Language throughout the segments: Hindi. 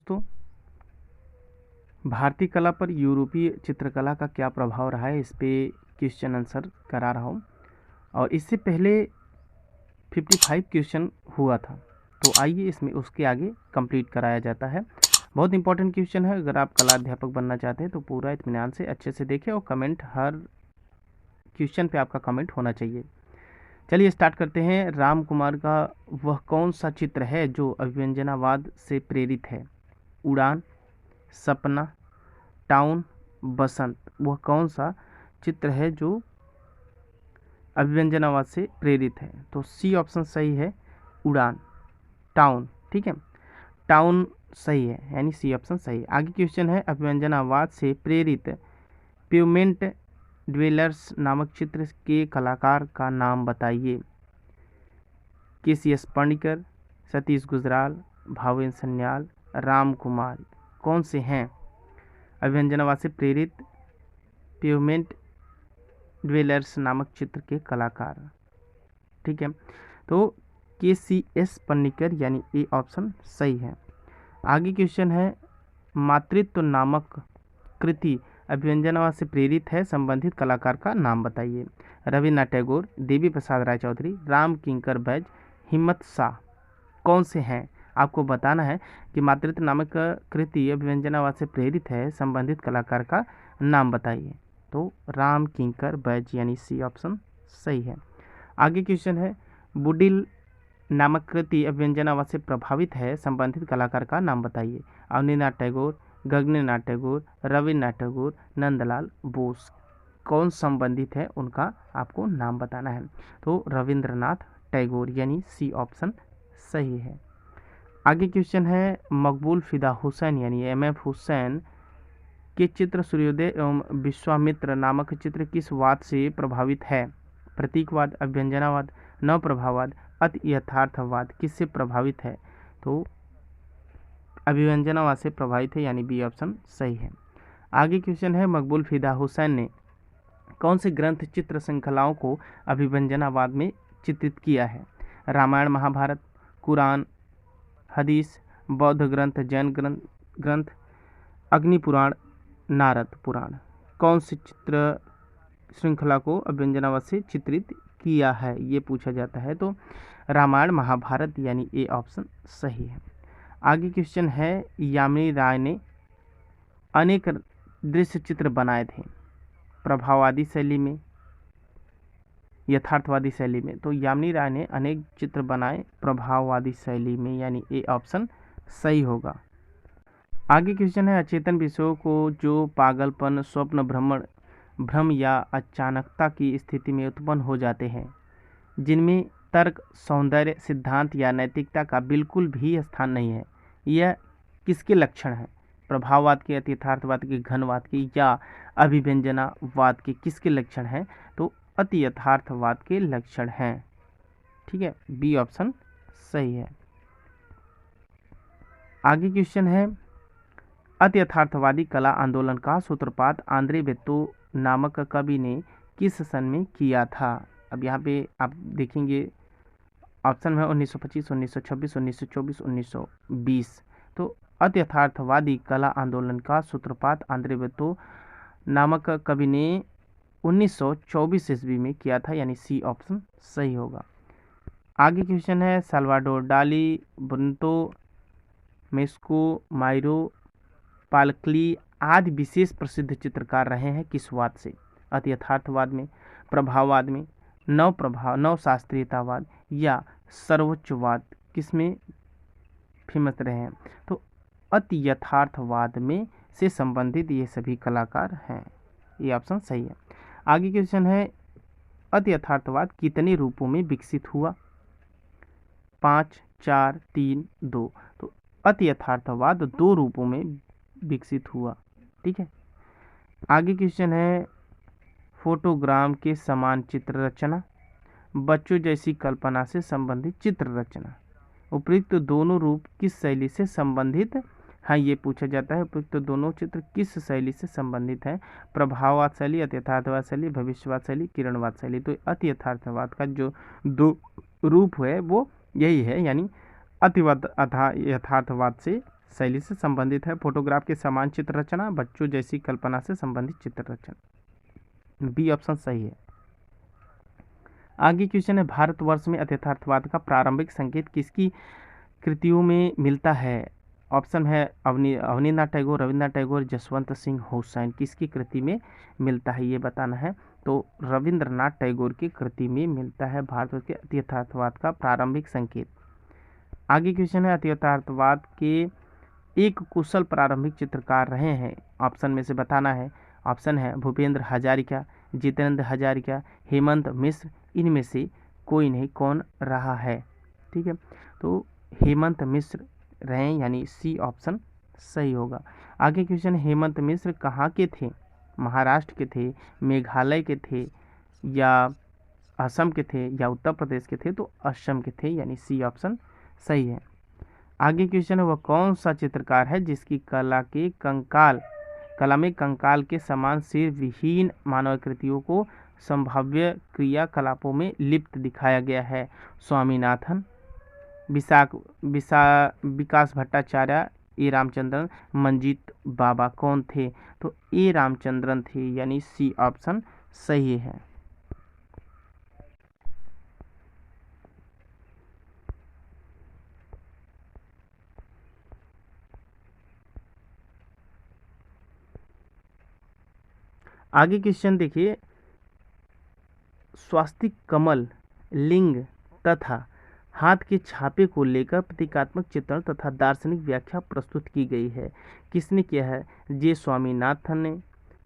दोस्तों, भारतीय कला पर यूरोपीय चित्रकला का क्या प्रभाव रहा है, इस पे क्वेश्चन आंसर करा रहा हूँ। और इससे पहले 55 क्वेश्चन हुआ था, तो आइए इसमें उसके आगे कंप्लीट कराया जाता है। बहुत इंपॉर्टेंट क्वेश्चन है। अगर आप कला अध्यापक बनना चाहते हैं तो पूरा इत्मीनान से अच्छे से देखें और कमेंट, हर क्वेश्चन पे आपका कमेंट होना चाहिए। चलिए स्टार्ट करते हैं। राम कुमार का वह कौन सा चित्र है जो अभिव्यंजनावाद से प्रेरित है? उड़ान, सपना, टाउन, बसंत। वह कौन सा चित्र है जो अभिव्यंजनावाद से प्रेरित है? तो सी ऑप्शन सही है, उड़ान, टाउन। ठीक है, टाउन सही है, यानी सी ऑप्शन सही है। आगे क्वेश्चन है, अभिव्यंजनावाद से प्रेरित पेवमेंट ड्वेलर्स नामक चित्र के कलाकार का नाम बताइए। के.सी.एस. पाणिकर, सतीश गुजराल, भावेन सन्याल, राम कुमार। कौन से हैं अभिव्यंजनावाद से प्रेरित पेवमेंट ड्वेलर्स नामक चित्र के कलाकार? ठीक है, तो के.सी.एस. पाणिकर, यानी ए ऑप्शन सही है। आगे क्वेश्चन है, मातृत्व नामक कृति अभिव्यंजनावाद से प्रेरित है, संबंधित कलाकार का नाम बताइए। रविन्द्रनाथ टैगोर, देवी प्रसाद राय चौधरी, राम किंकर बैज, हिम्मत शाह। कौन से हैं? आपको बताना है कि मातृत्व नामक कृति अभिव्यंजनावाद से प्रेरित है, संबंधित कलाकार का नाम बताइए। तो राम किंकर बैज, यानी सी ऑप्शन सही है। आगे क्वेश्चन है, बुडिल नामक कृति अभिव्यंजनावाद से प्रभावित है, संबंधित कलाकार का नाम बताइए। अवनीन्द्रनाथ टैगोर, गगनेन्द्रनाथ टैगोर, रविन्द्रनाथ टैगोर, नंदलाल बोस। कौन संबंधित है, उनका आपको नाम बताना है। तो रविंद्रनाथ टैगोर, यानी सी ऑप्शन सही है। आगे क्वेश्चन है, मकबूल फिदा हुसैन यानी एम.एफ. हुसैन के चित्र सूर्योदय एवं विश्वामित्र नामक चित्र किस वाद से प्रभावित है? प्रतीकवाद, अभिव्यंजनावाद, नवप्रभावाद, अति यथार्थवाद। किससे प्रभावित है? तो अभिव्यंजनावाद से प्रभावित है, यानी बी ऑप्शन सही है। आगे क्वेश्चन है, मकबूल फिदा हुसैन ने कौन से ग्रंथ चित्र श्रृंखलाओं को अभिव्यंजनावाद में चित्रित किया है? रामायण महाभारत, कुरान, हदीस, बौद्ध ग्रंथ, जैन ग्रंथ, अग्नि पुराण, नारद पुराण। कौन से चित्र श्रृंखला को अभिव्यंजनावाद से चित्रित किया है, ये पूछा जाता है। तो रामायण महाभारत, यानी ए ऑप्शन सही है। आगे क्वेश्चन है, यामिनी राय ने अनेक दृश्य चित्र बनाए थे, प्रभाववादी शैली में, यथार्थवादी शैली में। तो यामिनी राय ने अनेक चित्र बनाए प्रभाववादी शैली में, यानी ए ऑप्शन सही होगा। आगे क्वेश्चन है, अचेतन विषयों को जो पागलपन, स्वप्न, भ्रम या अचानकता की स्थिति में उत्पन्न हो जाते हैं, जिनमें तर्क, सौंदर्य, सिद्धांत या नैतिकता का बिल्कुल भी स्थान नहीं है, यह किसके लक्षण हैं? प्रभाववाद के, अति यथार्थवाद के, घनवाद के या अभिव्यंजनावाद के? किसके लक्षण हैं? तो अति यथार्थवाद के लक्षण हैं। ठीक है, बी ऑप्शन सही है। आगे क्वेश्चन है, अति यथार्थवादी कला आंदोलन का सूत्रपात आंद्रे बेतो नामक कवि ने किस सन में किया था? अब यहाँ पे आप देखेंगे ऑप्शन में 1925, 1926, 1924, 1920। तो अति यथार्थवादी कला आंदोलन का सूत्रपात आंद्रे बेतो नामक कवि ने 1924 ईस्वी में किया था, यानी सी ऑप्शन सही होगा। आगे क्वेश्चन है, साल्वाडोर डाली, ब्रुनतो मेस्को, माइरो पालक्ली आदि विशेष प्रसिद्ध चित्रकार रहे हैं किस वाद से? अति यथार्थवाद में, प्रभाववाद में, नव शास्त्रीयतावाद या सर्वोच्चवाद। किसमें फेमस रहे हैं? तो अति यथार्थवाद में से संबंधित ये सभी कलाकार हैं, ये ऑप्शन सही है। आगे क्वेश्चन है, अति यथार्थवाद कितने रूपों में विकसित हुआ? 5, 4, 3, 2। तो अति यथार्थवाद 2 रूपों में विकसित हुआ। ठीक है। आगे क्वेश्चन है, फोटोग्राम के समान चित्र रचना, बच्चों जैसी कल्पना से संबंधित चित्र रचना, उपयुक्त दोनों रूप किस शैली से संबंधित? हाँ, ये पूछा जाता है, उपयुक्त दोनों चित्र किस शैली से संबंधित है? प्रभाववाद शैली, अति यथार्थवाद शैली, भविष्यवाद शैली, किरणवाद शैली। तो अति यथार्थवाद का जो 2 रूप है वो यही है, यानी अति यथार्थवाद से शैली से संबंधित है। फोटोग्राफ के समान चित्र रचना, बच्चों जैसी कल्पना से संबंधित चित्र रचना। बी ऑप्शन सही है। आगे क्वेश्चन है, भारतवर्ष में यथार्थवाद का प्रारंभिक संकेत किसकी कृतियों में मिलता है? ऑप्शन है अवनींद्रनाथ टैगोर, रविन्द्रनाथ टैगोर, जसवंत सिंह हुसैन। किसकी कृति में मिलता है ये बताना है। तो रविन्द्रनाथ टैगोर की कृति में मिलता है भारत के यथार्थवाद का प्रारंभिक संकेत। आगे क्वेश्चन है, यथार्थवाद के एक कुशल प्रारंभिक चित्रकार रहे हैं, ऑप्शन में से बताना है। ऑप्शन है भूपेंद्र हजारिका, जितेंद्र हजारिका, हेमंत मिश्र। इनमें से कोई नहीं, कौन रहा है? ठीक है, तो हेमंत मिश्र रहे, यानी सी ऑप्शन सही होगा। आगे क्वेश्चन, हेमंत मिश्र कहाँ के थे? महाराष्ट्र के थे, मेघालय के थे, या असम के थे, या उत्तर प्रदेश के थे? तो असम के थे, यानी सी ऑप्शन सही है। आगे क्वेश्चन है, वह कौन सा चित्रकार है जिसकी कला में कंकाल के समान सिर विहीन मानवाकृतियों को संभाव्य क्रियाकलापों में लिप्त दिखाया गया है? स्वामीनाथन, विकास भट्टाचार्य, ए रामचंद्रन, मंजीत बाबा। कौन थे? तो ए रामचंद्रन थे, यानी सी ऑप्शन सही है। आगे क्वेश्चन देखिए, स्वास्तिक, कमल, लिंग तथा हाथ के छापे को लेकर प्रतीकात्मक चित्रण तथा दार्शनिक व्याख्या प्रस्तुत की गई है। किसने किया है? जे स्वामीनाथन ने,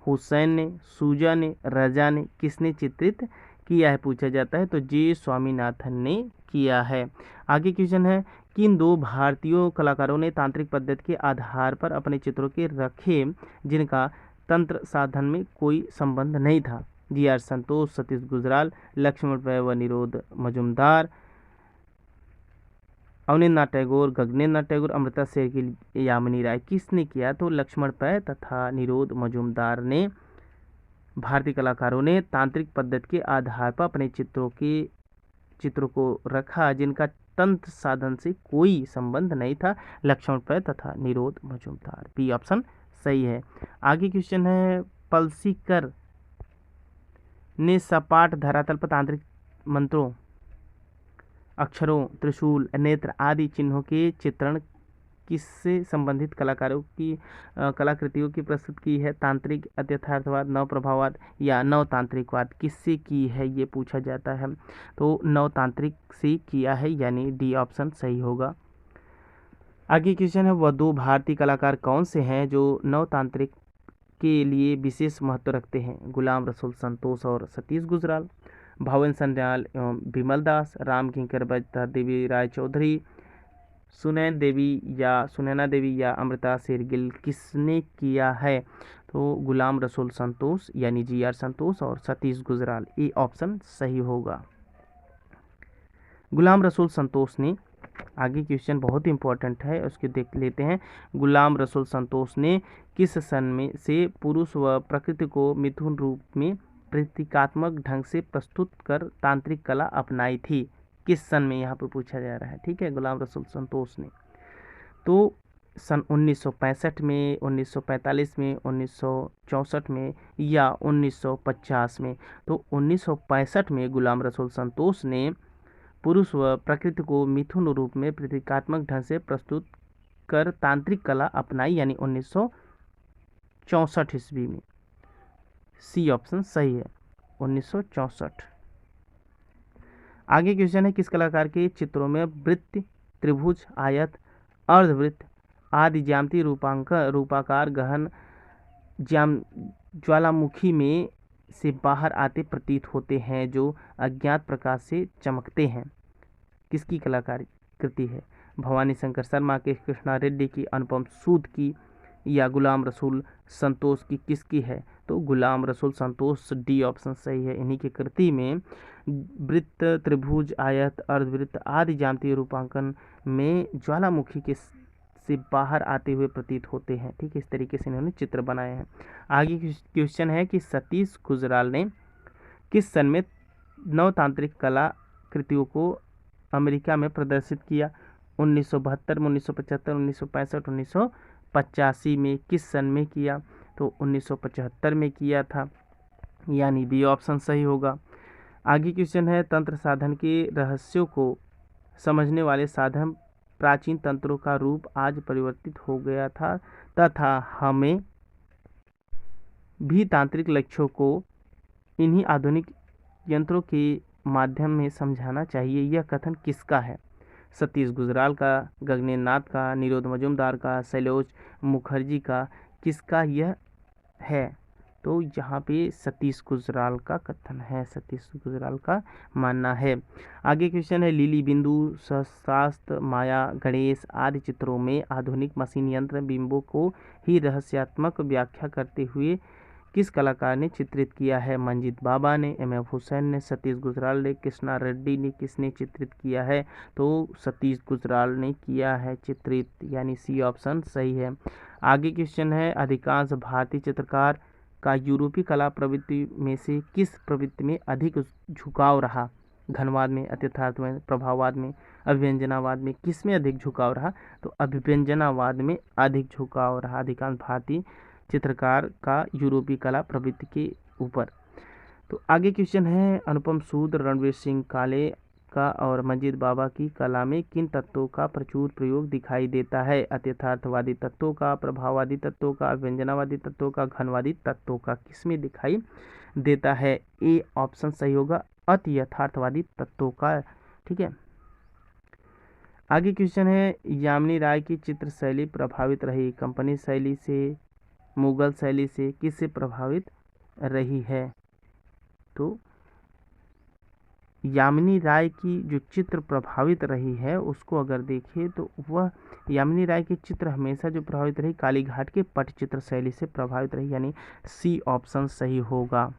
हुसैन ने, सूजा ने, रजा ने। किसने चित्रित किया है पूछा जाता है, तो जे स्वामीनाथन ने किया है। आगे क्वेश्चन है, किन दो भारतीय कलाकारों ने तांत्रिक पद्धति के आधार पर अपने चित्रों के रखे जिनका तंत्र साधन में कोई संबंध नहीं था? जी.आर. संतोष, सतीश गुजराल, लक्ष्मण पै व निरोध मजुमदार, अवनींद्रनाथ टैगोर, गगनेंद्रनाथ टैगोर, अमृता शेरगिल, यामिनी राय। किसने किया? तो लक्ष्मण पै तथा निरोध मजुमदार ने, भारतीय कलाकारों ने तांत्रिक पद्धति के आधार पर अपने चित्रों को रखा जिनका तंत्र साधन से कोई संबंध नहीं था। लक्ष्मण पै तथा निरोध मजुमदार। बी ऑप्शन सही है। आगे क्वेश्चन है, पलसीकर ने सपाट धरातल पर तांत्रिक मंत्रों, अक्षरों, त्रिशूल, नेत्र आदि चिन्हों के चित्रण किससे संबंधित कलाकारों की कलाकृतियों की प्रस्तुत की है? तांत्रिक, यथार्थवाद, नव प्रभाववाद, या नव तांत्रिकवाद। किससे की है ये पूछा जाता है, तो नव तांत्रिक से किया है, यानी डी ऑप्शन सही होगा। आगे क्वेश्चन है, वह दो भारतीय कलाकार कौन से हैं जो नव तांत्रिक के लिए विशेष महत्व रखते हैं? गुलाम रसूल संतोष और सतीश गुजराल, भवन सन्याल एवं विमल दास, राम किंकर बजता, देवी राय चौधरी, सुनैना देवी या अमृता शेरगिल। किसने किया है? तो गुलाम रसूल संतोष, यानी जी.आर. संतोष और सतीश गुजराल। ए ऑप्शन सही होगा। गुलाम रसूल संतोष ने, आगे क्वेश्चन बहुत इंपॉर्टेंट है, उसको देख लेते हैं। गुलाम रसूल संतोष ने किस सन में से पुरुष व प्रकृति को मिथुन रूप में प्रतीकात्मक ढंग से प्रस्तुत कर तांत्रिक कला अपनाई थी? किस सन में यहाँ पे पूछा जा रहा है, ठीक है, गुलाम रसूल संतोष ने। तो सन 1965 में, 1945 में, 1964 में, या 1950 में? तो 1965 में गुलाम रसूल संतोष ने पुरुष व प्रकृति को मिथुन रूप में प्रतीकात्मक ढंग से प्रस्तुत कर तांत्रिक कला अपनाई, यानी 1964 ईस्वी में। सी ऑप्शन सही है, 1964। आगे क्वेश्चन है, किस कलाकार के चित्रों में वृत्त, त्रिभुज, आयत, अर्धवृत्त आदि ज्यामितीय रूपाकार गहन ज्वालामुखी में से बाहर आते प्रतीत होते हैं जो अज्ञात प्रकाश से चमकते हैं? किसकी कलाकारी कृति है? भवानी शंकर शर्मा की, कृष्णा रेड्डी की, अनुपम सूद की, या गुलाम रसूल संतोष की? किसकी है? तो गुलाम रसूल संतोष, डी ऑप्शन सही है। इन्हीं की कृति में वृत्त, त्रिभुज, आयत, अर्धवृत्त आदि ज्यामितीय रूपांकन में ज्वालामुखी के से बाहर आते हुए प्रतीत होते हैं, ठीक है, इस तरीके से इन्होंने चित्र बनाए हैं। आगे क्वेश्चन है कि सतीश गुजराल ने किस सन में नवतांत्रिक कला कृतियों को अमेरिका में प्रदर्शित किया? 1972 में, 1975, 1965, 1985 में। किस सन में किया? तो 1975 में किया था, यानी बी ऑप्शन सही होगा। आगे क्वेश्चन है, तंत्र साधन के रहस्यों को समझने वाले साधन प्राचीन तंत्रों का रूप आज परिवर्तित हो गया था तथा हमें भी तांत्रिक लक्ष्यों को इन्हीं आधुनिक यंत्रों के माध्यम में समझाना चाहिए। यह कथन किसका है? सतीश गुजराल का, गगनेंद्र नाथ का, निरोध मजुमदार का, शैलोज मुखर्जी का, किसका यह है? तो यहाँ पे सतीश गुजराल का कथन है, सतीश गुजराल का मानना है। आगे क्वेश्चन है, लिली बिंदु, सहस्त्रास्त्र, माया, गणेश आदि चित्रों में आधुनिक मशीन यंत्र बिंबों को ही रहस्यात्मक व्याख्या करते हुए किस कलाकार ने चित्रित किया है? मंजीत बाबा ने, एम.एफ. हुसैन ने, सतीश गुजराल ने, कृष्णा रेड्डी ने, किसने चित्रित किया है? तो सतीश गुजराल ने किया है चित्रित, यानी सी ऑप्शन सही है। आगे क्वेश्चन है, अधिकांश भारतीय चित्रकार का यूरोपीय कला प्रवृत्ति में से किस प्रवृत्ति में अधिक झुकाव रहा? घनवाद में, अत्यथार्थ में, प्रभाववाद में, अभिव्यंजनावाद में, किस में अधिक झुकाव रहा? तो अभिव्यंजनावाद में अधिक झुकाव रहा अधिकांश भारतीय चित्रकार का यूरोपीय कला प्रवृत्ति के ऊपर। तो आगे क्वेश्चन है, अनुपम सूद, रणवीर सिंह काले का और मंजीत बाबा की कला में किन तत्वों का प्रचुर प्रयोग दिखाई देता है? अत्यथार्थवादी तत्वों का, प्रभाववादी तत्वों का, व्यंजनावादी तत्वों का, घनवादी तत्वों का, किसमें दिखाई देता है? ए ऑप्शन सही होगा, अति यथार्थवादी तत्वों का। ठीक है। आगे क्वेश्चन है, यामिनी राय की चित्र शैली प्रभावित रही? कंपनी शैली से, मुगल शैली से, किससे प्रभावित रही है? तो यामिनी राय की जो चित्र प्रभावित रही है उसको अगर देखें तो वह यामिनी राय की चित्र हमेशा जो प्रभावित रही कालीघाट के पटचित्र शैली से प्रभावित रही, यानी सी ऑप्शन सही होगा।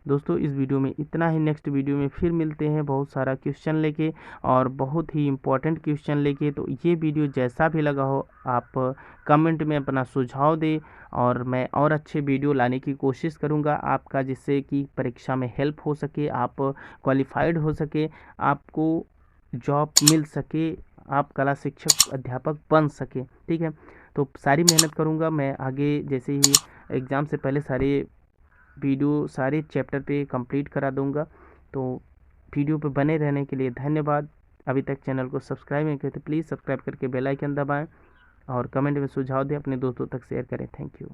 दोस्तों इस वीडियो में इतना ही। नेक्स्ट वीडियो में फिर मिलते हैं बहुत सारा क्वेश्चन लेके और बहुत ही इम्पोर्टेंट क्वेश्चन लेके। तो ये वीडियो जैसा भी लगा हो आप कमेंट में अपना सुझाव दें और मैं और अच्छे वीडियो लाने की कोशिश करूँगा आपका, जिससे कि परीक्षा में हेल्प हो सके, आप क्वालिफाइड हो सके, आपको जॉब मिल सके, आप कला शिक्षक अध्यापक बन सके। ठीक है, तो सारी मेहनत करूँगा मैं आगे, जैसे ही एग्ज़ाम से पहले सारे वीडियो सारे चैप्टर पे कंप्लीट करा दूंगा। तो वीडियो पे बने रहने के लिए धन्यवाद। अभी तक चैनल को सब्सक्राइब नहीं किया तो प्लीज़ सब्सक्राइब करके बेल आइकन दबाएं और कमेंट में सुझाव दें, अपने दोस्तों तक शेयर करें। Thank you.